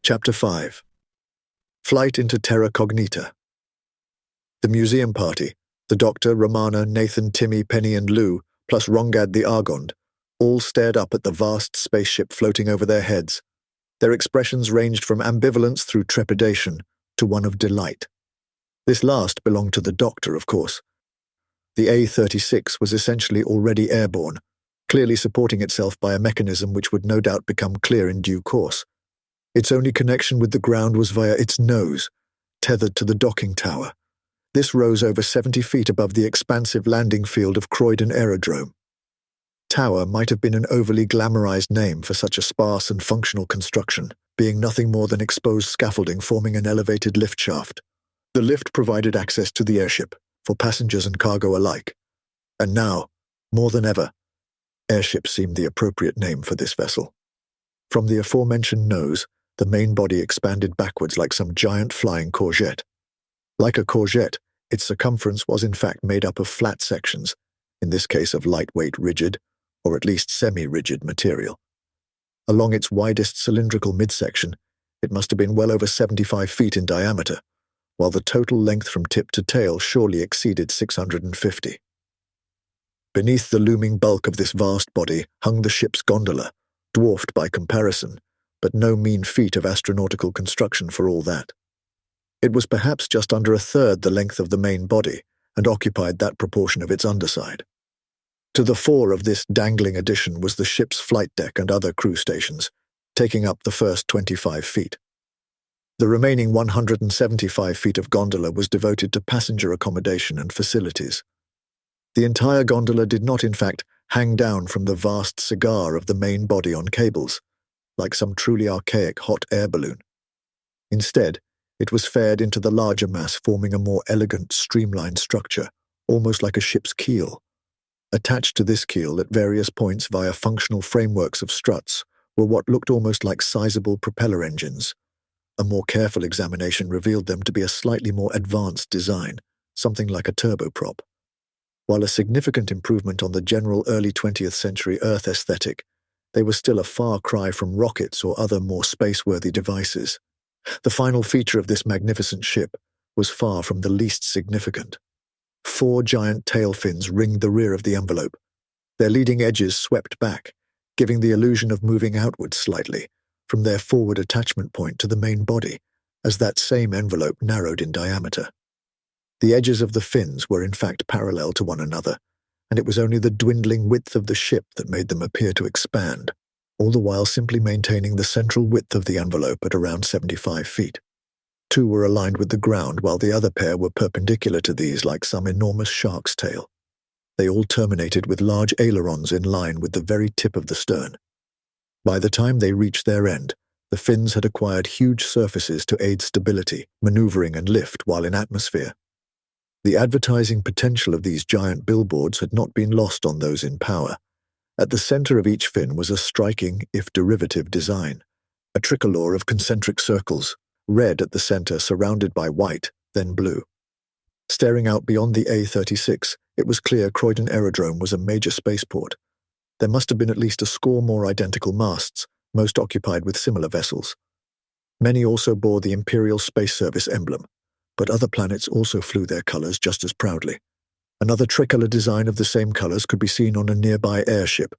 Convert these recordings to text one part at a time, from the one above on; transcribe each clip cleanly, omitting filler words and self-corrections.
Chapter 5. Flight into Terra Cognita. The museum party, the Doctor, Romana, Nathan, Timmy, Penny and Lou, plus Rongad the Argond, all stared up at the vast spaceship floating over their heads. Their expressions ranged from ambivalence through trepidation to one of delight. This last belonged to the Doctor, of course. The A-36 was essentially already airborne, clearly supporting itself by a mechanism which would no doubt become clear in due course. Its only connection with the ground was via its nose, tethered to the docking tower. This rose over 70 feet above the expansive landing field of Croydon Aerodrome. Tower might have been an overly glamorized name for such a sparse and functional construction, being nothing more than exposed scaffolding forming an elevated lift shaft. The lift provided access to the airship, for passengers and cargo alike. And now, more than ever, airship seemed the appropriate name for this vessel. From the aforementioned nose, the main body expanded backwards like some giant flying courgette. Like a courgette, its circumference was in fact made up of flat sections, in this case of lightweight rigid, or at least semi-rigid material. Along its widest cylindrical midsection, it must have been well over 75 feet in diameter, while the total length from tip to tail surely exceeded 650. Beneath the looming bulk of this vast body hung the ship's gondola, dwarfed by comparison, but no mean feat of astronautical construction for all that. It was perhaps just under a third the length of the main body, and occupied that proportion of its underside. To the fore of this dangling addition was the ship's flight deck and other crew stations, taking up the first 25 feet. The remaining 175 feet of gondola was devoted to passenger accommodation and facilities. The entire gondola did not, in fact, hang down from the vast cigar of the main body on cables, like some truly archaic hot air balloon. Instead, it was fared into the larger mass, forming a more elegant, streamlined structure, almost like a ship's keel. Attached to this keel at various points via functional frameworks of struts were what looked almost like sizable propeller engines. A more careful examination revealed them to be a slightly more advanced design, something like a turboprop. While a significant improvement on the general early 20th century Earth aesthetic, they were still a far cry from rockets or other more space-worthy devices. The final feature of this magnificent ship was far from the least significant. 4 giant tail fins ringed the rear of the envelope. Their leading edges swept back, giving the illusion of moving outwards slightly, from their forward attachment point to the main body, as that same envelope narrowed in diameter. The edges of the fins were in fact parallel to one another, and it was only the dwindling width of the ship that made them appear to expand, all the while simply maintaining the central width of the envelope at around 75 feet. 2 were aligned with the ground, while the other pair were perpendicular to these like some enormous shark's tail. They all terminated with large ailerons in line with the very tip of the stern. By the time they reached their end, the fins had acquired huge surfaces to aid stability, maneuvering and lift while in atmosphere. The advertising potential of these giant billboards had not been lost on those in power. At the center of each fin was a striking, if derivative, design, a tricolor of concentric circles, red at the center surrounded by white, then blue. Staring out beyond the A-36, it was clear Croydon Aerodrome was a major spaceport. There must have been at least a score more identical masts, most occupied with similar vessels. Many also bore the Imperial Space Service emblem, but other planets also flew their colors just as proudly. Another tricolor design of the same colors could be seen on a nearby airship,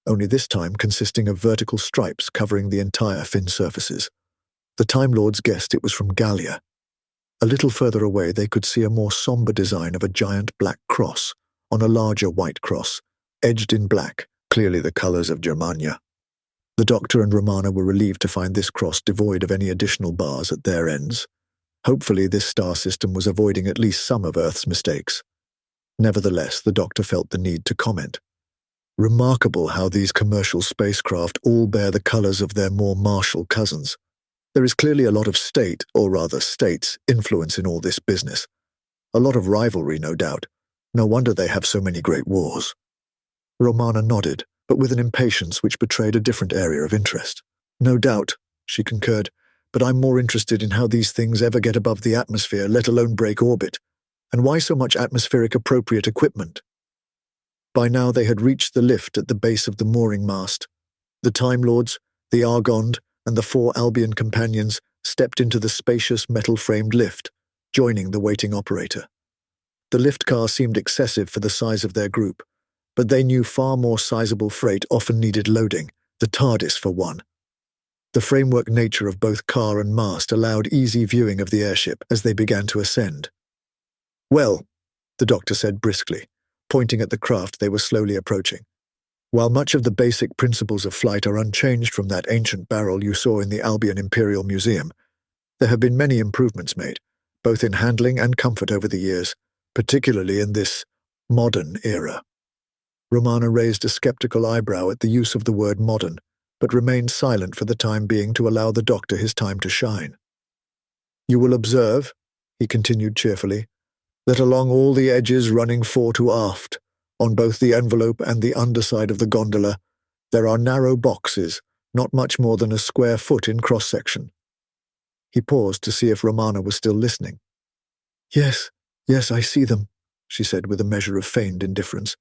only this time consisting of vertical stripes covering the entire fin surfaces. The Time Lords guessed it was from Gallia. A little further away they could see a more somber design of a giant black cross on a larger white cross, edged in black, clearly the colors of Germania. The Doctor and Romana were relieved to find this cross devoid of any additional bars at their ends. Hopefully this star system was avoiding at least some of Earth's mistakes. Nevertheless, the doctor felt the need to comment. Remarkable how these commercial spacecraft all bear the colors of their more martial cousins. There is clearly a lot of state, or rather states, influence in all this business. A lot of rivalry, no doubt. No wonder they have so many great wars. Romana nodded, but with an impatience which betrayed a different area of interest. No doubt, she concurred, but I'm more interested in how these things ever get above the atmosphere, let alone break orbit, and why so much atmospheric-appropriate equipment. By now they had reached the lift at the base of the mooring mast. The Time Lords, the Argond, and the 4 Albion companions stepped into the spacious metal-framed lift, joining the waiting operator. The lift car seemed excessive for the size of their group, but they knew far more sizable freight often needed loading, the TARDIS for one. The framework nature of both car and mast allowed easy viewing of the airship as they began to ascend. "Well," the doctor said briskly, pointing at the craft they were slowly approaching. "While much of the basic principles of flight are unchanged from that ancient barrel you saw in the Albion Imperial Museum, there have been many improvements made, both in handling and comfort over the years, particularly in this modern era." Romana raised a skeptical eyebrow at the use of the word modern, but remained silent for the time being to allow the doctor his time to shine. "You will observe," he continued cheerfully, "that along all the edges running fore to aft, on both the envelope and the underside of the gondola, there are narrow boxes, not much more than a square foot in cross-section." He paused to see if Romana was still listening. Yes, I see them," she said with a measure of feigned indifference.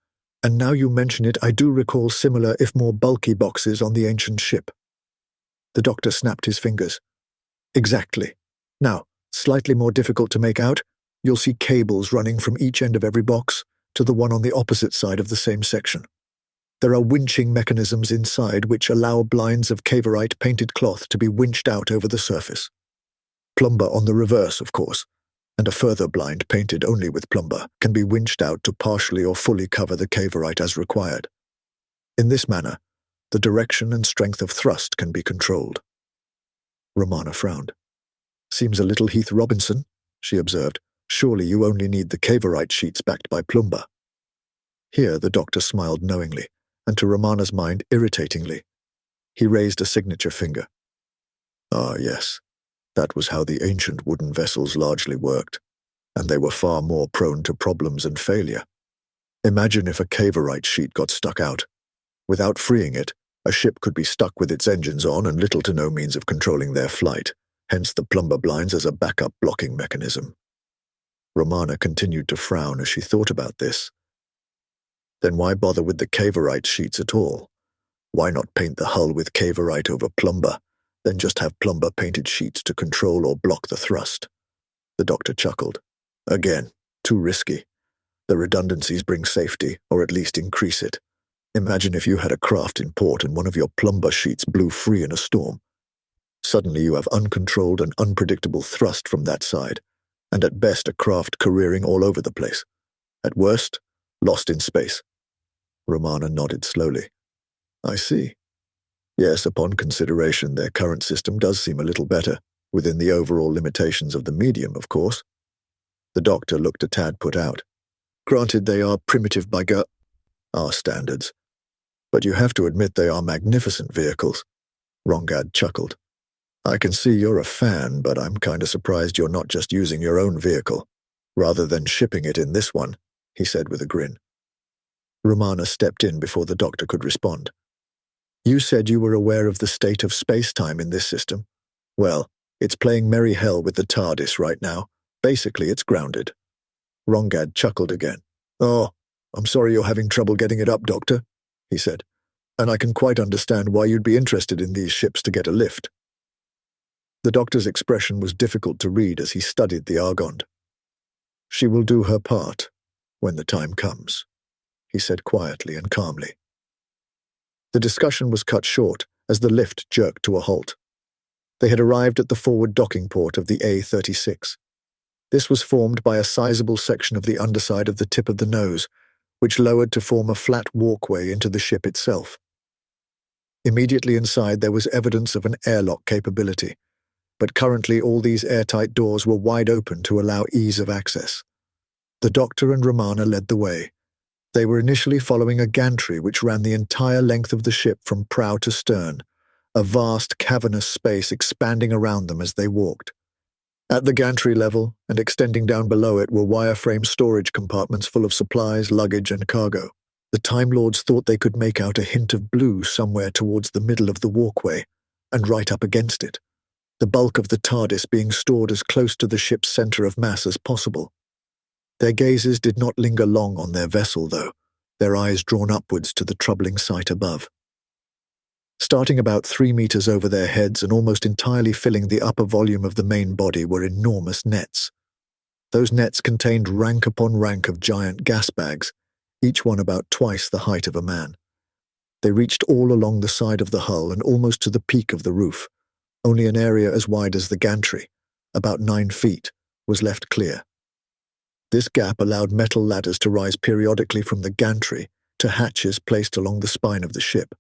"And now you mention it, I do recall similar, if more bulky boxes on the ancient ship." The doctor snapped his fingers. "Exactly. Now, slightly more difficult to make out, you'll see cables running from each end of every box to the one on the opposite side of the same section. There are winching mechanisms inside which allow blinds of cavorite painted cloth to be winched out over the surface. Plumber on the reverse, of course, and a further blind painted only with plumber can be winched out to partially or fully cover the cavorite as required. In this manner, the direction and strength of thrust can be controlled." Romana frowned. "Seems a little Heath Robinson," she observed. "Surely you only need the cavorite sheets backed by plumber." Here the doctor smiled knowingly, and to Romana's mind irritatingly. He raised a signature finger. "Ah, yes. That was how the ancient wooden vessels largely worked, and they were far more prone to problems and failure. Imagine if a cavorite sheet got stuck out. Without freeing it, a ship could be stuck with its engines on and little to no means of controlling their flight, hence the plumber blinds as a backup blocking mechanism." Romana continued to frown as she thought about this. Then why bother with the cavorite sheets at all? Why not paint the hull with cavorite over plumber, then just have plumber-painted sheets to control or block the thrust? The doctor chuckled. "Again, too risky. The redundancies bring safety, or at least increase it. Imagine if you had a craft in port and one of your plumber sheets blew free in a storm. Suddenly you have uncontrolled and unpredictable thrust from that side, and at best a craft careering all over the place. At worst, lost in space." Romana nodded slowly. "I see. Yes, upon consideration, their current system does seem a little better, within the overall limitations of the medium, of course." The doctor looked a tad put out. "Granted they are primitive by our standards, but you have to admit they are magnificent vehicles." Rongad chuckled. "I can see you're a fan, but I'm kinda surprised you're not just using your own vehicle, rather than shipping it in this one," he said with a grin. Romana stepped in before the doctor could respond. "You said you were aware of the state of space-time in this system. Well, it's playing merry hell with the TARDIS right now. Basically, it's grounded." Rongad chuckled again. "Oh, I'm sorry you're having trouble getting it up, Doctor," he said. "And I can quite understand why you'd be interested in these ships to get a lift." The doctor's expression was difficult to read as he studied the Argond. "She will do her part, when the time comes," he said quietly and calmly. The discussion was cut short as the lift jerked to a halt. They had arrived at the forward docking port of the A-36. This was formed by a sizable section of the underside of the tip of the nose, which lowered to form a flat walkway into the ship itself. Immediately inside there was evidence of an airlock capability, but currently all these airtight doors were wide open to allow ease of access. The Doctor and Romana led the way. They were initially following a gantry which ran the entire length of the ship from prow to stern, a vast cavernous space expanding around them as they walked. At the gantry level, and extending down below it, were wireframe storage compartments full of supplies, luggage, and cargo. The Time Lords thought they could make out a hint of blue somewhere towards the middle of the walkway, and right up against it, the bulk of the TARDIS being stored as close to the ship's center of mass as possible. Their gazes did not linger long on their vessel, though, their eyes drawn upwards to the troubling sight above. Starting about 3 meters over their heads and almost entirely filling the upper volume of the main body were enormous nets. Those nets contained rank upon rank of giant gas bags, each one about twice the height of a man. They reached all along the side of the hull and almost to the peak of the roof. Only an area as wide as the gantry, about 9 feet, was left clear. This gap allowed metal ladders to rise periodically from the gantry to hatches placed along the spine of the ship.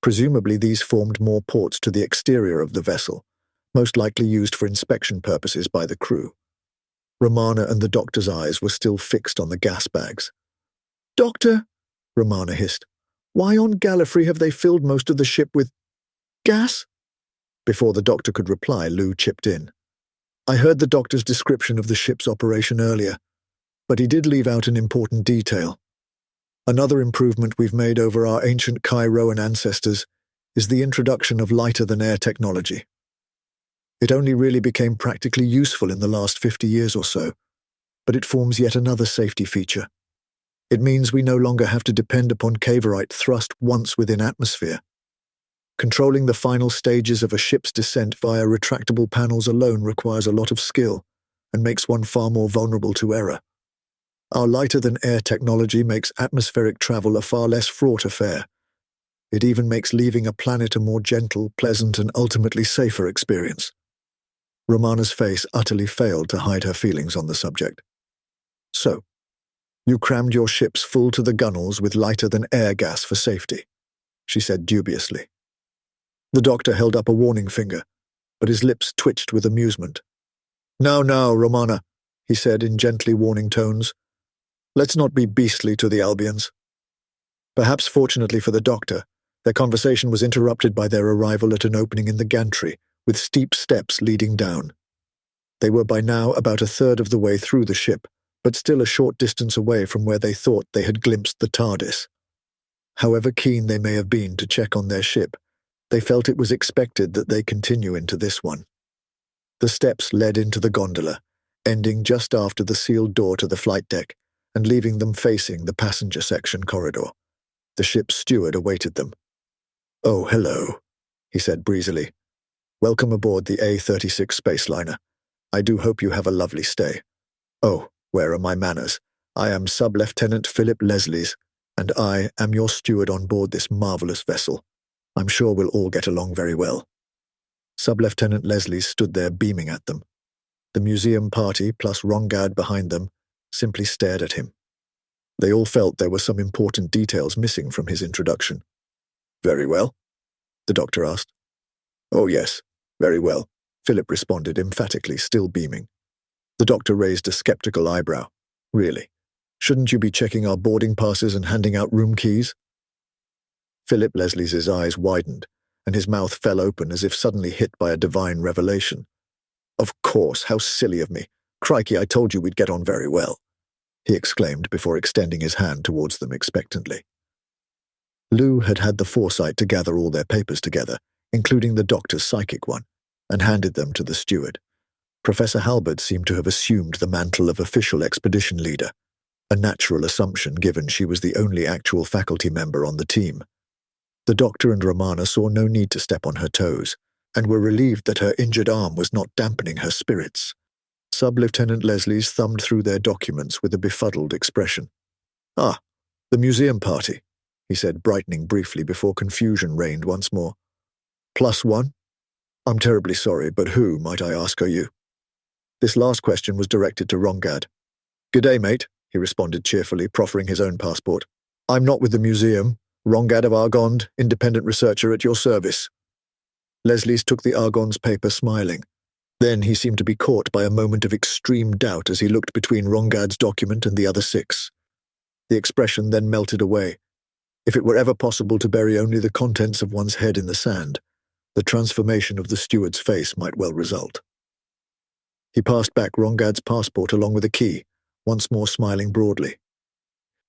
Presumably these formed more ports to the exterior of the vessel, most likely used for inspection purposes by the crew. Romana and the Doctor's eyes were still fixed on the gas bags. "Doctor," Romana hissed, "why on Gallifrey have they filled most of the ship with gas?" Before the Doctor could reply, Lou chipped in. "I heard the Doctor's description of the ship's operation earlier, but he did leave out an important detail. Another improvement we've made over our ancient Kairoan ancestors is the introduction of lighter-than-air technology. It only really became practically useful in the last 50 years or so, but it forms yet another safety feature. It means we no longer have to depend upon Cavorite thrust once within atmosphere. Controlling the final stages of a ship's descent via retractable panels alone requires a lot of skill and makes one far more vulnerable to error. Our lighter-than-air technology makes atmospheric travel a far less fraught affair. It even makes leaving a planet a more gentle, pleasant, and ultimately safer experience." Romana's face utterly failed to hide her feelings on the subject. "So, you crammed your ships full to the gunwales with lighter-than-air gas for safety," she said dubiously. The Doctor held up a warning finger, but his lips twitched with amusement. Now, Romana," he said in gently warning tones. "Let's not be beastly to the Albions." Perhaps fortunately for the Doctor, their conversation was interrupted by their arrival at an opening in the gantry, with steep steps leading down. They were by now about a third of the way through the ship, but still a short distance away from where they thought they had glimpsed the TARDIS. However keen they may have been to check on their ship, they felt it was expected that they continue into this one. The steps led into the gondola, ending just after the sealed door to the flight deck, and leaving them facing the passenger section corridor. The ship's steward awaited them. "Oh, hello," he said breezily. "Welcome aboard the A-36 spaceliner. I do hope you have a lovely stay. Oh, where are my manners? I am Sub-Lieutenant Philip Leslies, and I am your steward on board this marvelous vessel. I'm sure we'll all get along very well." Sub-Lieutenant Leslies stood there beaming at them. The museum party, plus Rongad behind them, simply stared at him. They all felt there were some important details missing from his introduction. "Very well?" the Doctor asked. "Oh yes, very well," Philip responded emphatically, still beaming. The Doctor raised a skeptical eyebrow. "Really? Shouldn't you be checking our boarding passes and handing out room keys?" Philip Leslies' eyes widened, and his mouth fell open as if suddenly hit by a divine revelation. "Of course, how silly of me. Crikey, I told you we'd get on very well," he exclaimed before extending his hand towards them expectantly. Lou had had the foresight to gather all their papers together, including the Doctor's psychic one, and handed them to the steward. Professor Halbert seemed to have assumed the mantle of official expedition leader, a natural assumption given she was the only actual faculty member on the team. The Doctor and Romana saw no need to step on her toes, and were relieved that her injured arm was not dampening her spirits. Sub-Lieutenant Leslies thumbed through their documents with a befuddled expression. "Ah, the museum party," he said, brightening briefly before confusion reigned once more. "+1? I'm terribly sorry, but who, might I ask, are you?" This last question was directed to Rongad. "G'day, mate," he responded cheerfully, proffering his own passport. "I'm not with the museum. Rongad of Argond, independent researcher at your service." Leslie took the Argon's paper, smiling. Then he seemed to be caught by a moment of extreme doubt as he looked between Rongad's document and the other 6. The expression then melted away. If it were ever possible to bury only the contents of one's head in the sand, the transformation of the steward's face might well result. He passed back Rongad's passport along with a key, once more smiling broadly.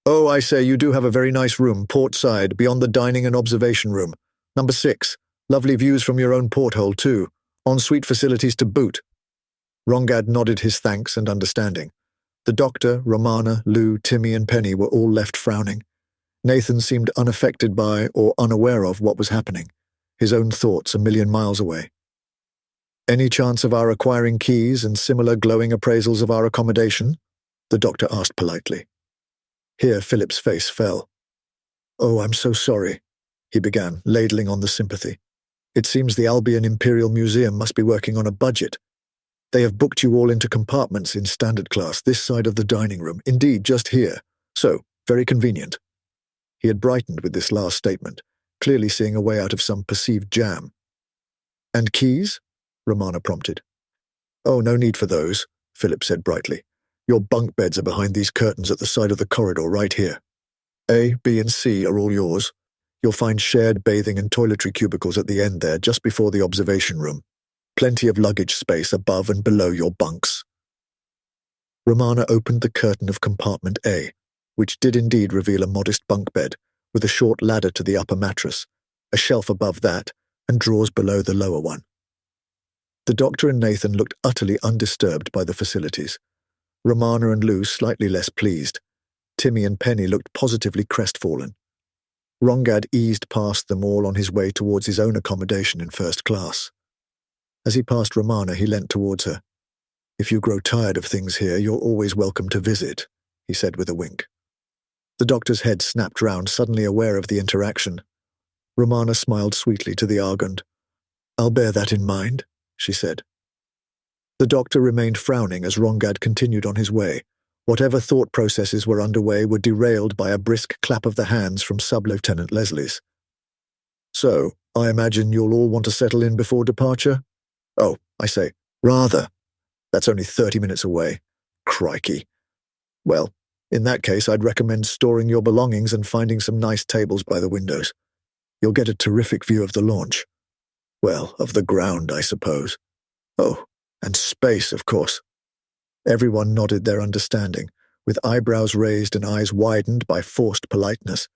"Oh, I say, you do have a very nice room, port side, beyond the dining and observation room. Number 6. Lovely views from your own porthole, too. En-suite facilities to boot." Rongad nodded his thanks and understanding. The doctor, Romana, Lou, Timmy, and Penny were all left frowning. Nathan seemed unaffected by or unaware of what was happening, his own thoughts a million miles away. "Any chance of our acquiring keys and similar glowing appraisals of our accommodation?" the doctor asked politely. Here Philip's face fell. "Oh, I'm so sorry," he began, ladling on the sympathy. "It seems the Albion Imperial Museum must be working on a budget. They have booked you all into compartments in standard class, this side of the dining room, indeed just here. So, very convenient." He had brightened with this last statement, clearly seeing a way out of some perceived jam. "And keys?" Romana prompted. "Oh, no need for those," Philip said brightly. "Your bunk beds are behind these curtains at the side of the corridor right here. A, B, and C are all yours. You'll find shared bathing and toiletry cubicles at the end there, just before the observation room. Plenty of luggage space above and below your bunks." Romana opened the curtain of compartment A, which did indeed reveal a modest bunk bed, with a short ladder to the upper mattress, a shelf above that, and drawers below the lower one. The doctor and Nathan looked utterly undisturbed by the facilities. Romana and Lou slightly less pleased. Timmy and Penny looked positively crestfallen. Rongad eased past them all on his way towards his own accommodation in first class. As he passed Romana, he leant towards her. "If you grow tired of things here, you're always welcome to visit," he said with a wink. The doctor's head snapped round, suddenly aware of the interaction. Romana smiled sweetly to the Argand. "I'll bear that in mind," she said. The doctor remained frowning as Rongad continued on his way. Whatever thought processes were underway were derailed by a brisk clap of the hands from Sub-Lieutenant Leslie's. "So, I imagine you'll all want to settle in before departure? Oh, I say, rather. That's only 30 minutes away. Crikey. Well, in that case, I'd recommend storing your belongings and finding some nice tables by the windows. You'll get a terrific view of the launch. Well, of the ground, I suppose. Oh, and space, of course." Everyone nodded their understanding, with eyebrows raised and eyes widened by forced politeness.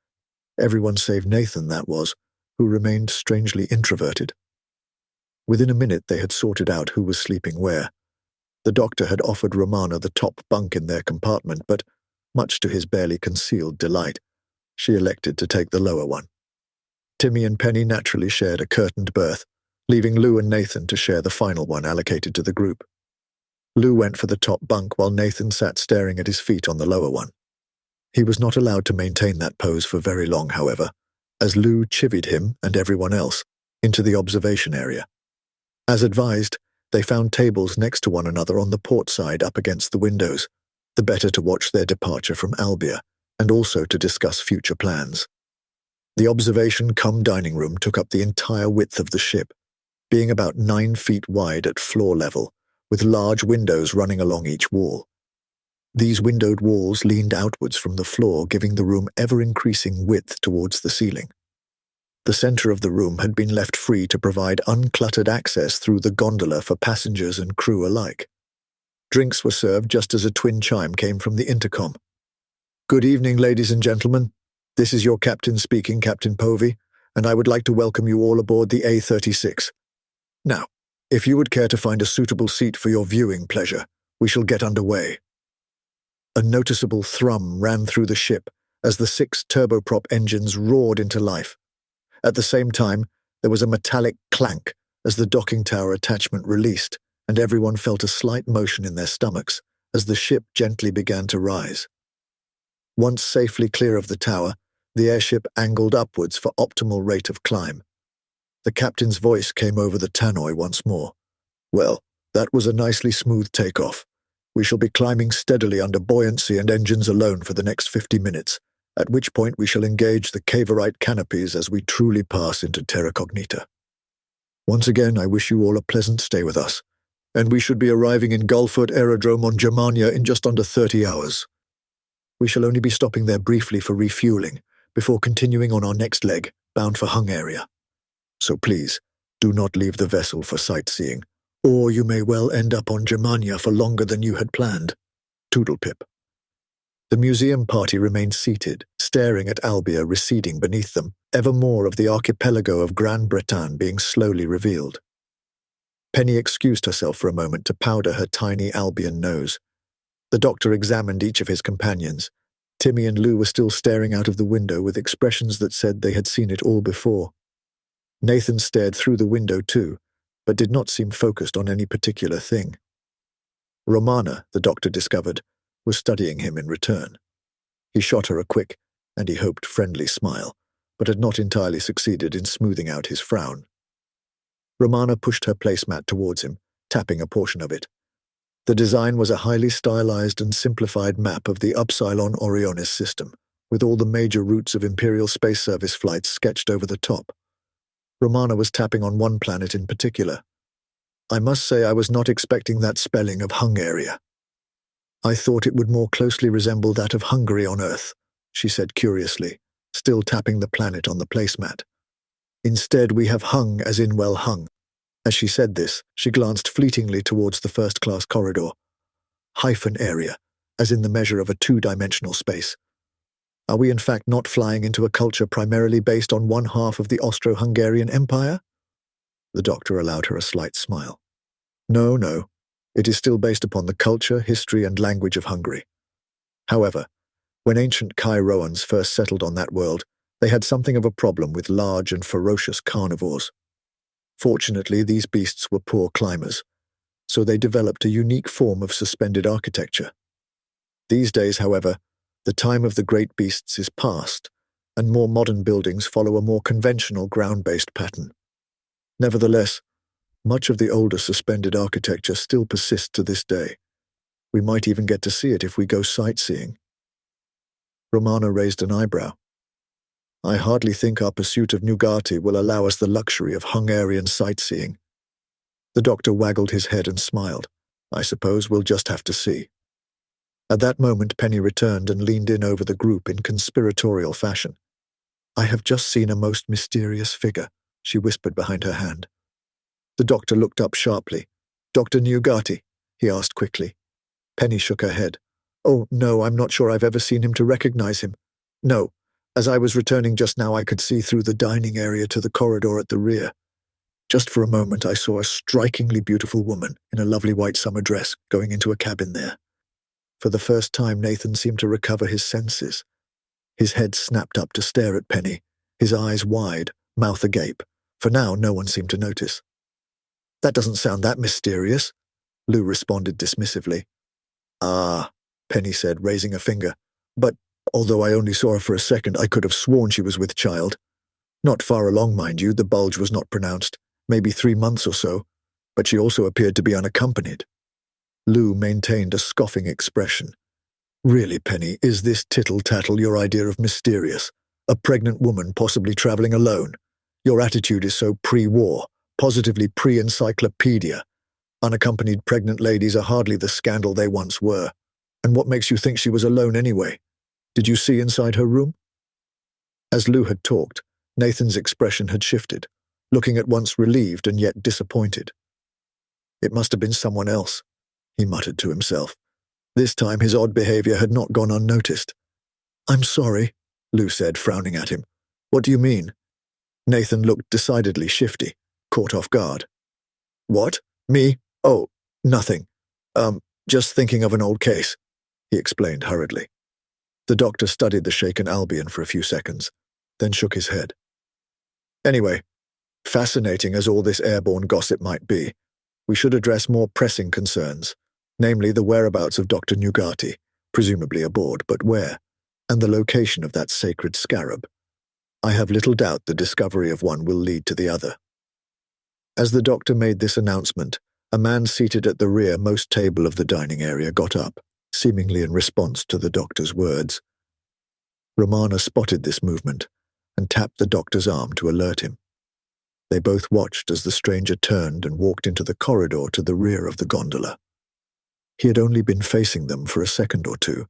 Everyone save Nathan, that was, who remained strangely introverted. Within a minute they had sorted out who was sleeping where. The doctor had offered Romana the top bunk in their compartment, but, much to his barely concealed delight, she elected to take the lower one. Timmy and Penny naturally shared a curtained berth, leaving Lou and Nathan to share the final one allocated to the group. Lou went for the top bunk while Nathan sat staring at his feet on the lower one. He was not allowed to maintain that pose for very long, however, as Lou chivied him and everyone else into the observation area. As advised, they found tables next to one another on the port side up against the windows, the better to watch their departure from Albia, and also to discuss future plans. The observation cum dining room took up the entire width of the ship, being about 9 feet wide at floor level, with large windows running along each wall. These windowed walls leaned outwards from the floor, giving the room ever-increasing width towards the ceiling. The center of the room had been left free to provide uncluttered access through the gondola for passengers and crew alike. Drinks were served just as a twin chime came from the intercom. "Good evening, ladies and gentlemen. This is your captain speaking, Captain Povey, and I would like to welcome you all aboard the A36. Now, if you would care to find a suitable seat for your viewing pleasure, we shall get underway." A noticeable thrum ran through the ship as the 6 turboprop engines roared into life. At the same time, there was a metallic clank as the docking tower attachment released, and everyone felt a slight motion in their stomachs as the ship gently began to rise. Once safely clear of the tower, the airship angled upwards for optimal rate of climb. The captain's voice came over the tannoy once more. "Well, that was a nicely smooth takeoff. We shall be climbing steadily under buoyancy and engines alone for the next 50 minutes, at which point we shall engage the cavorite canopies as we truly pass into terra cognita." Once again, I wish you all a pleasant stay with us, and we should be arriving in Gullfoot Aerodrome on Germania in just under 30 hours. We shall only be stopping there briefly for refueling, before continuing on our next leg, bound for Hung area. So please, do not leave the vessel for sightseeing, or you may well end up on Germania for longer than you had planned. Toodlepip. The museum party remained seated, staring at Albia receding beneath them, ever more of the archipelago of Gran Bretagne being slowly revealed. Penny excused herself for a moment to powder her tiny Albion nose. The doctor examined each of his companions. Timmy and Lou were still staring out of the window with expressions that said they had seen it all before. Nathan stared through the window too, but did not seem focused on any particular thing. Romana, the doctor discovered, was studying him in return. He shot her a quick, and he hoped friendly smile, but had not entirely succeeded in smoothing out his frown. Romana pushed her placemat towards him, tapping a portion of it. The design was a highly stylized and simplified map of the Upsilon Orionis system, with all the major routes of Imperial Space Service flights sketched over the top. Romana was tapping on one planet in particular. I must say I was not expecting that spelling of Hung area. I thought it would more closely resemble that of Hungary on Earth, she said curiously, still tapping the planet on the placemat. Instead, we have hung as in well hung. As she said this, she glanced fleetingly towards the first-class corridor. Hyphen area, as in the measure of a two-dimensional space. Are we in fact not flying into a culture primarily based on one half of the Austro-Hungarian Empire? The doctor allowed her a slight smile. No. It is still based upon the culture, history, and language of Hungary. However, when ancient Kairoans first settled on that world, they had something of a problem with large and ferocious carnivores. Fortunately, these beasts were poor climbers, so they developed a unique form of suspended architecture. These days, however, the time of the great beasts is past, and more modern buildings follow a more conventional ground-based pattern. Nevertheless, much of the older suspended architecture still persists to this day. We might even get to see it if we go sightseeing. Romana raised an eyebrow. I hardly think our pursuit of Nugati will allow us the luxury of Hungarian sightseeing. The doctor waggled his head and smiled. I suppose we'll just have to see. At that moment, Penny returned and leaned in over the group in conspiratorial fashion. I have just seen a most mysterious figure, she whispered behind her hand. The doctor looked up sharply. Dr. Nugati? He asked quickly. Penny shook her head. Oh, no, I'm not sure I've ever seen him to recognize him. No. As I was returning just now, I could see through the dining area to the corridor at the rear. Just for a moment, I saw a strikingly beautiful woman in a lovely white summer dress going into a cabin there. For the first time, Nathan seemed to recover his senses. His head snapped up to stare at Penny, his eyes wide, mouth agape. For now, no one seemed to notice. That doesn't sound that mysterious, Lou responded dismissively. Ah, Penny said, raising a finger. But, although I only saw her for a second, I could have sworn she was with child. Not far along, mind you, the bulge was not pronounced, maybe 3 months or so, but she also appeared to be unaccompanied. Lou maintained a scoffing expression. Really, Penny, is this tittle-tattle your idea of mysterious? A pregnant woman possibly traveling alone? Your attitude is so pre-war, positively pre-encyclopedia. Unaccompanied pregnant ladies are hardly the scandal they once were. And what makes you think she was alone anyway? Did you see inside her room? As Lou had talked, Nathan's expression had shifted, looking at once relieved and yet disappointed. It must have been someone else, he muttered to himself. This time his odd behavior had not gone unnoticed. I'm sorry, Lou said, frowning at him. What do you mean? Nathan looked decidedly shifty, caught off guard. What? Me? Oh, nothing. Just thinking of an old case, he explained hurriedly. The doctor studied the shaken Albion for a few seconds, then shook his head. Anyway, fascinating as all this airborne gossip might be, we should address more pressing concerns, namely the whereabouts of Dr. Nugati, presumably aboard, but where, and the location of that sacred scarab. I have little doubt the discovery of one will lead to the other. As the doctor made this announcement, a man seated at the rear-most table of the dining area got up, seemingly in response to the doctor's words. Romana spotted this movement and tapped the doctor's arm to alert him. They both watched as the stranger turned and walked into the corridor to the rear of the gondola. He had only been facing them for a second or two,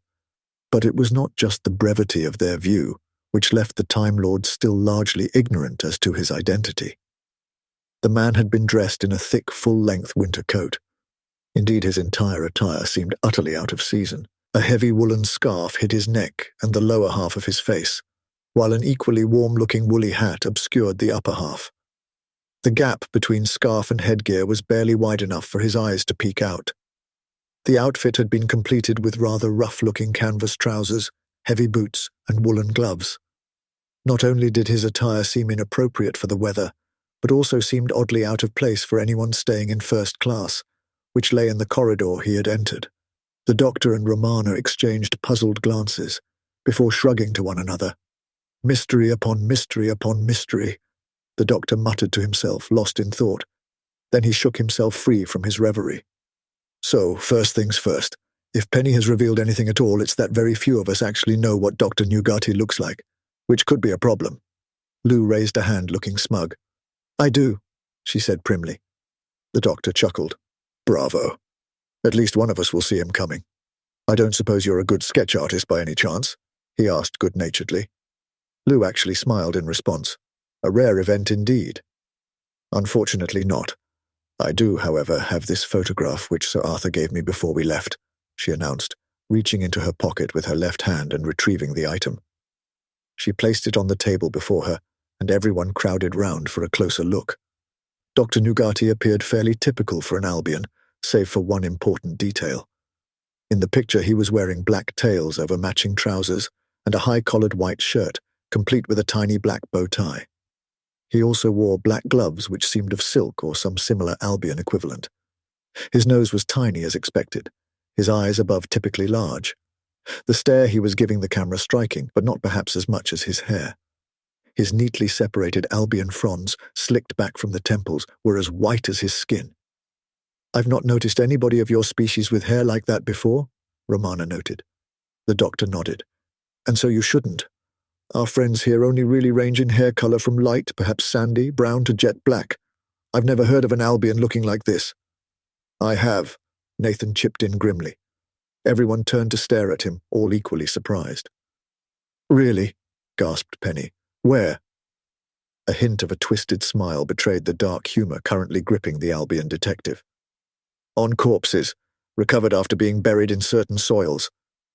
but it was not just the brevity of their view which left the Time Lord still largely ignorant as to his identity. The man had been dressed in a thick, full-length winter coat. Indeed, his entire attire seemed utterly out of season. A heavy woolen scarf hid his neck and the lower half of his face, while an equally warm-looking woolly hat obscured the upper half. The gap between scarf and headgear was barely wide enough for his eyes to peek out. The outfit had been completed with rather rough-looking canvas trousers, heavy boots, and woolen gloves. Not only did his attire seem inappropriate for the weather, but also seemed oddly out of place for anyone staying in first class, which lay in the corridor he had entered. The doctor and Romana exchanged puzzled glances, before shrugging to one another. Mystery upon mystery upon mystery, the doctor muttered to himself, lost in thought. Then he shook himself free from his reverie. So, first things first. If Penny has revealed anything at all, it's that very few of us actually know what Dr. Nugati looks like, which could be a problem. Lou raised a hand, looking smug. I do, she said primly. The doctor chuckled. Bravo. At least one of us will see him coming. I don't suppose you're a good sketch artist by any chance? He asked good-naturedly. Lou actually smiled in response. A rare event indeed. Unfortunately not. I do, however, have this photograph which Sir Arthur gave me before we left, she announced, reaching into her pocket with her left hand and retrieving the item. She placed it on the table before her, and everyone crowded round for a closer look. Dr. Nugati appeared fairly typical for an Albion, save for one important detail. In the picture he was wearing black tails over matching trousers and a high-collared white shirt, complete with a tiny black bow tie. He also wore black gloves which seemed of silk or some similar Albion equivalent. His nose was tiny as expected, his eyes above typically large. The stare he was giving the camera striking, but not perhaps as much as his hair. His neatly separated Albion fronds, slicked back from the temples, were as white as his skin. I've not noticed anybody of your species with hair like that before, Romana noted. The doctor nodded. And so you shouldn't. Our friends here only really range in hair color from light, perhaps sandy, brown to jet black. I've never heard of an Albion looking like this. I have, Nathan chipped in grimly. Everyone turned to stare at him, all equally surprised. Really? Gasped Penny. Where? A hint of a twisted smile betrayed the dark humor currently gripping the Albion detective. On corpses, recovered after being buried in certain soils,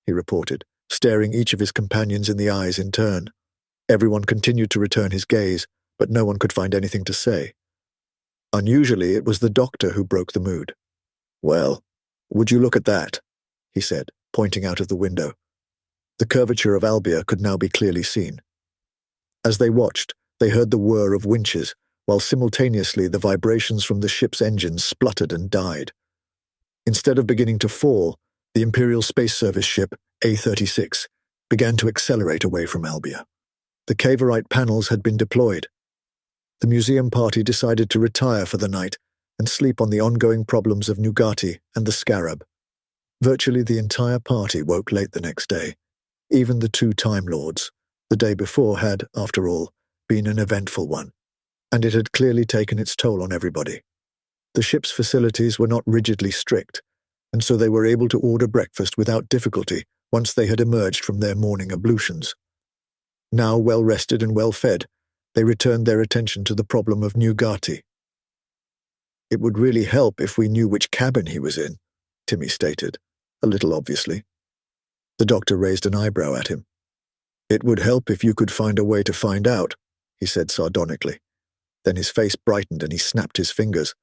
he reported, staring each of his companions in the eyes in turn. Everyone continued to return his gaze, but no one could find anything to say. Unusually, it was the doctor who broke the mood. Well, would you look at that? He said, pointing out of the window. The curvature of Albia could now be clearly seen. As they watched, they heard the whir of winches, while simultaneously the vibrations from the ship's engines spluttered and died. Instead of beginning to fall, the Imperial Space Service ship, A-36, began to accelerate away from Albia. The Cavorite panels had been deployed. The museum party decided to retire for the night and sleep on the ongoing problems of Nugati and the Scarab. Virtually the entire party woke late the next day. Even the two Time Lords. The day before had, after all, been an eventful one, and it had clearly taken its toll on everybody. The ship's facilities were not rigidly strict, and so they were able to order breakfast without difficulty once they had emerged from their morning ablutions. Now well-rested and well-fed, they returned their attention to the problem of Nugati. It would really help if we knew which cabin he was in, Timmy stated, a little obviously. The doctor raised an eyebrow at him. It would help if you could find a way to find out, he said sardonically. Then his face brightened and he snapped his fingers.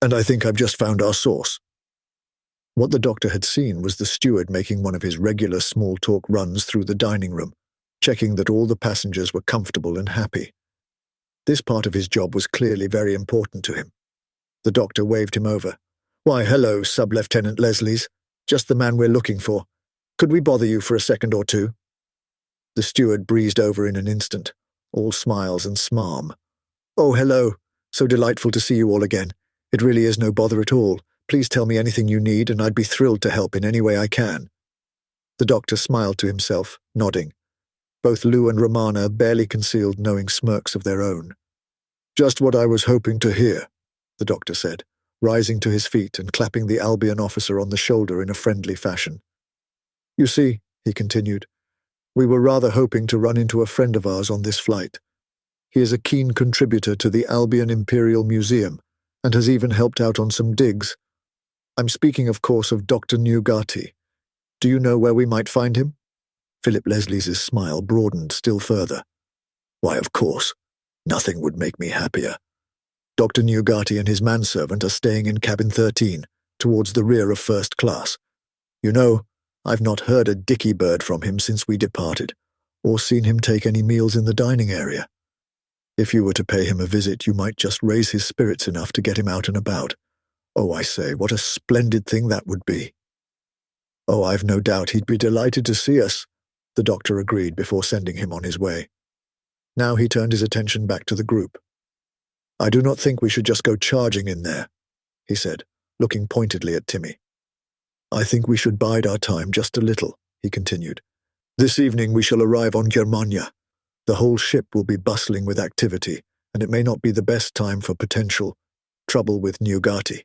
And I think I've just found our source. What the doctor had seen was the steward making one of his regular small-talk runs through the dining room, checking that all the passengers were comfortable and happy. This part of his job was clearly very important to him. The doctor waved him over. Why, hello, Sub-Lieutenant Leslies. Just the man we're looking for. Could we bother you for a second or two? The steward breezed over in an instant, all smiles and smarm. Oh, hello. So delightful to see you all again. It really is no bother at all. Please tell me anything you need, and I'd be thrilled to help in any way I can. The doctor smiled to himself, nodding. Both Lou and Romana barely concealed knowing smirks of their own. Just what I was hoping to hear, the doctor said, rising to his feet and clapping the Albion officer on the shoulder in a friendly fashion. You see, he continued, we were rather hoping to run into a friend of ours on this flight. He is a keen contributor to the Albion Imperial Museum and has even helped out on some digs. I'm speaking, of course, of Dr. Newgati. Do you know where we might find him? Philip Leslie's smile broadened still further. Why, of course. Nothing would make me happier. Dr. Newgati and his manservant are staying in cabin 13, towards the rear of first class. You know, I've not heard a dicky bird from him since we departed, or seen him take any meals in the dining area. If you were to pay him a visit, you might just raise his spirits enough to get him out and about. Oh, I say, what a splendid thing that would be. Oh, I've no doubt he'd be delighted to see us, the doctor agreed before sending him on his way. Now he turned his attention back to the group. I do not think we should just go charging in there, he said, looking pointedly at Timmy. I think we should bide our time just a little, he continued. This evening we shall arrive on Germania. The whole ship will be bustling with activity, and it may not be the best time for potential trouble with Newgati.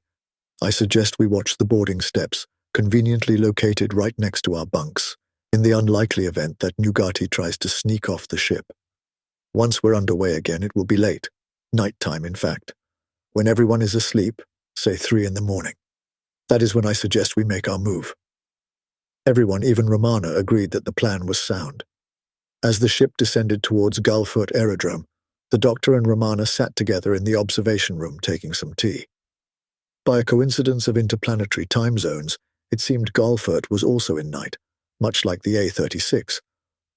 I suggest we watch the boarding steps, conveniently located right next to our bunks, in the unlikely event that Newgati tries to sneak off the ship. Once we're underway again, it will be late. Nighttime, in fact. When everyone is asleep, say 3 in the morning. That is when I suggest we make our move. Everyone, even Romana, agreed that the plan was sound. As the ship descended towards Gullfoot Aerodrome, the doctor and Romana sat together in the observation room taking some tea. By a coincidence of interplanetary time zones, it seemed Gullfoot was also in night, much like the A36,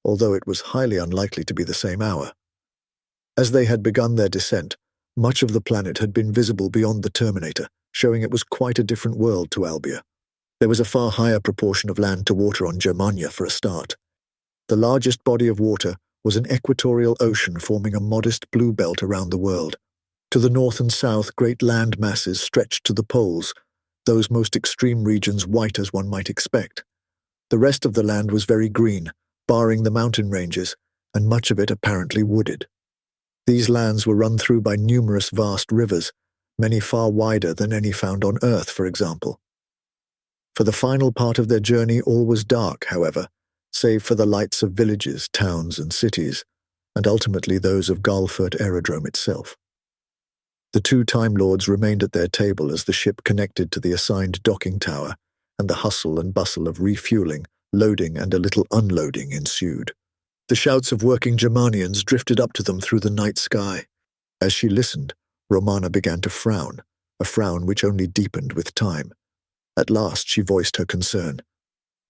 although it was highly unlikely to be the same hour. As they had begun their descent, much of the planet had been visible beyond the Terminator, showing it was quite a different world to Albia. There was a far higher proportion of land to water on Germania for a start. The largest body of water was an equatorial ocean forming a modest blue belt around the world. To the north and south, great land masses stretched to the poles, those most extreme regions white as one might expect. The rest of the land was very green, barring the mountain ranges, and much of it apparently wooded. These lands were run through by numerous vast rivers, many far wider than any found on Earth, for example. For the final part of their journey all was dark, however, save for the lights of villages, towns, and cities, and ultimately those of Gullfoot Aerodrome itself. The 2 Time Lords remained at their table as the ship connected to the assigned docking tower, and the hustle and bustle of refueling, loading, and a little unloading ensued. The shouts of working Germanians drifted up to them through the night sky. As she listened, Romana began to frown, a frown which only deepened with time. At last she voiced her concern.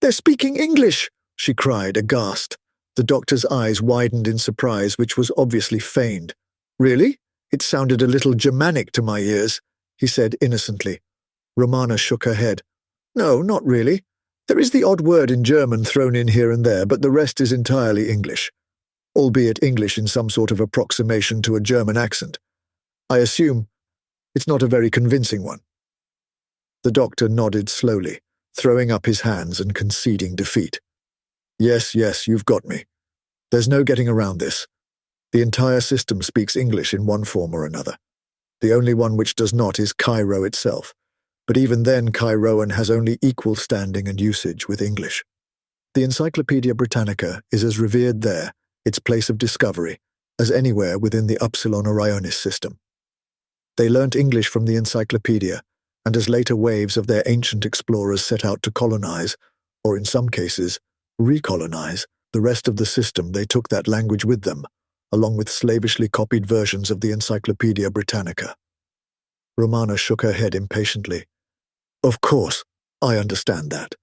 "They're speaking English!" she cried, aghast. The doctor's eyes widened in surprise, which was obviously feigned. "Really? It sounded a little Germanic to my ears," he said innocently. Romana shook her head. "No, not really. There is the odd word in German thrown in here and there, but the rest is entirely English, albeit English in some sort of approximation to a German accent. I assume it's not a very convincing one." The doctor nodded slowly, throwing up his hands and conceding defeat. Yes, you've got me. There's no getting around this. The entire system speaks English in one form or another. The only one which does not is Cairo itself, but even then Cairoan has only equal standing and usage with English. The Encyclopaedia Britannica is as revered there, its place of discovery, as anywhere within the Upsilon Orionis system. They learnt English from the encyclopedia, and as later waves of their ancient explorers set out to colonize, or in some cases, recolonize, the rest of the system, they took that language with them, along with slavishly copied versions of the Encyclopaedia Britannica. Romana shook her head impatiently. Of course, I understand that.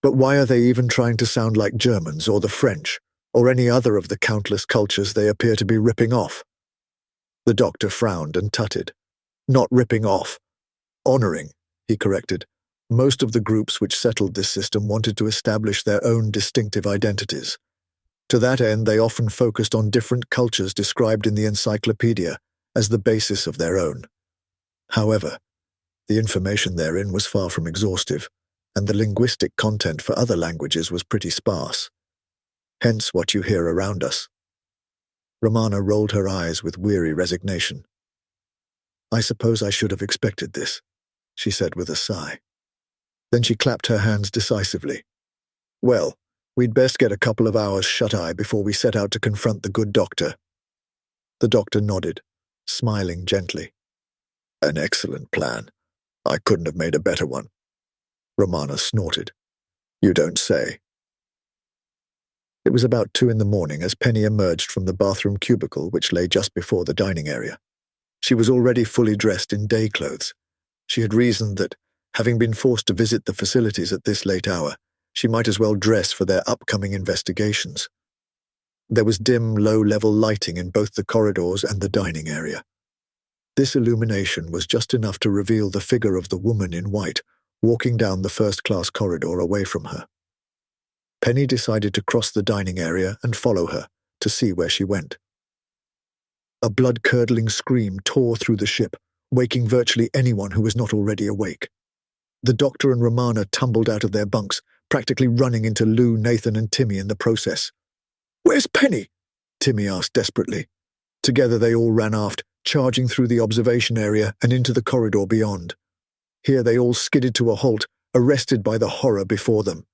But why are they even trying to sound like Germans or the French, or any other of the countless cultures they appear to be ripping off? The doctor frowned and tutted. Not ripping off. Honoring, he corrected. Most of the groups which settled this system wanted to establish their own distinctive identities. To that end, they often focused on different cultures described in the encyclopedia as the basis of their own. However, the information therein was far from exhaustive, and the linguistic content for other languages was pretty sparse. Hence what you hear around us. Romana rolled her eyes with weary resignation. I suppose I should have expected this, she said with a sigh. Then she clapped her hands decisively. Well, we'd best get a couple of hours shut-eye before we set out to confront the good doctor. The doctor nodded, smiling gently. An excellent plan. I couldn't have made a better one. Romana snorted. You don't say. It was about 2 a.m. as Penny emerged from the bathroom cubicle which lay just before the dining area. She was already fully dressed in day clothes. She had reasoned that, having been forced to visit the facilities at this late hour, she might as well dress for their upcoming investigations. There was dim, low-level lighting in both the corridors and the dining area. This illumination was just enough to reveal the figure of the woman in white walking down the first-class corridor away from her. Penny decided to cross the dining area and follow her, to see where she went. A blood-curdling scream tore through the ship, waking virtually anyone who was not already awake. The doctor and Romana tumbled out of their bunks, practically running into Lou, Nathan, and Timmy in the process. "Where's Penny?" Timmy asked desperately. Together they all ran aft, charging through the observation area and into the corridor beyond. Here they all skidded to a halt, arrested by the horror before them.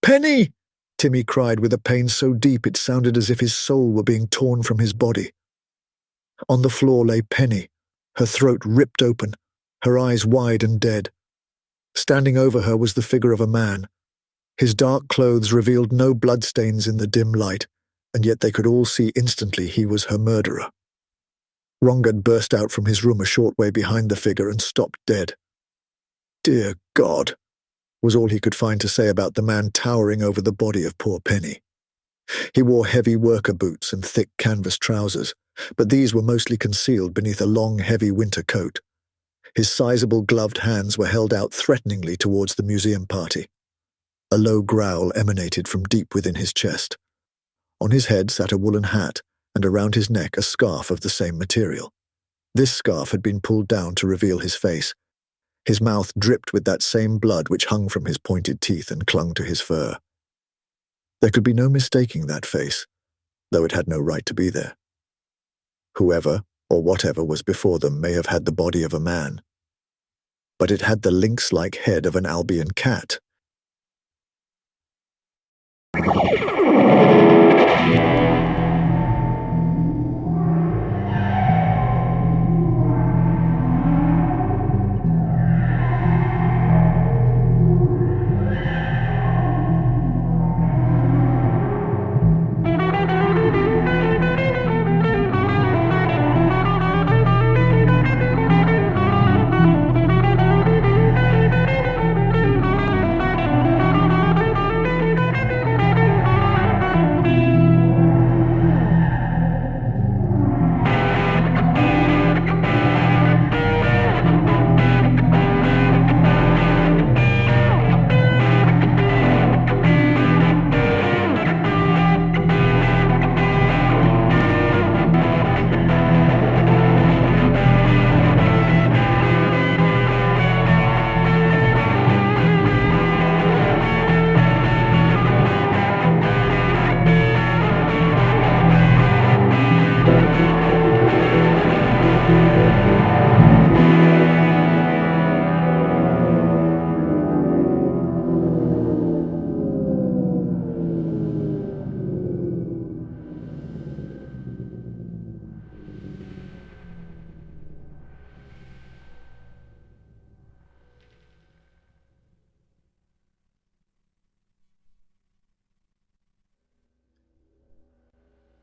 "Penny!" Timmy cried with a pain so deep it sounded as if his soul were being torn from his body. On the floor lay Penny, her throat ripped open, her eyes wide and dead. Standing over her was the figure of a man. His dark clothes revealed no bloodstains in the dim light, and yet they could all see instantly he was her murderer. Rongad burst out from his room a short way behind the figure and stopped dead. "Dear God," was all he could find to say about the man towering over the body of poor Penny. He wore heavy worker boots and thick canvas trousers, but these were mostly concealed beneath a long, heavy winter coat. His sizable gloved hands were held out threateningly towards the museum party. A low growl emanated from deep within his chest. On his head sat a woolen hat, and around his neck a scarf of the same material. This scarf had been pulled down to reveal his face. His mouth dripped with that same blood which hung from his pointed teeth and clung to his fur. There could be no mistaking that face, though it had no right to be there. Whoever, or whatever was before them may have had the body of a man, but it had the lynx-like head of an Albion cat.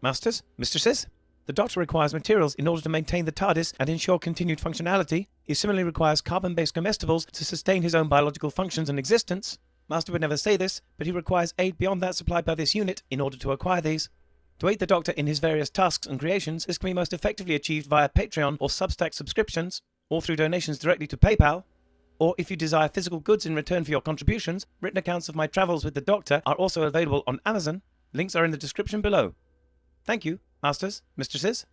Masters, mistresses, the Doctor requires materials in order to maintain the TARDIS and ensure continued functionality. He similarly requires carbon-based comestibles to sustain his own biological functions and existence. Master would never say this, but he requires aid beyond that supplied by this unit in order to acquire these. To aid the Doctor in his various tasks and creations, this can be most effectively achieved via Patreon or Substack subscriptions, or through donations directly to PayPal. Or if you desire physical goods in return for your contributions, written accounts of my travels with the Doctor are also available on Amazon. Links are in the description below. Thank you, Masters, mistresses.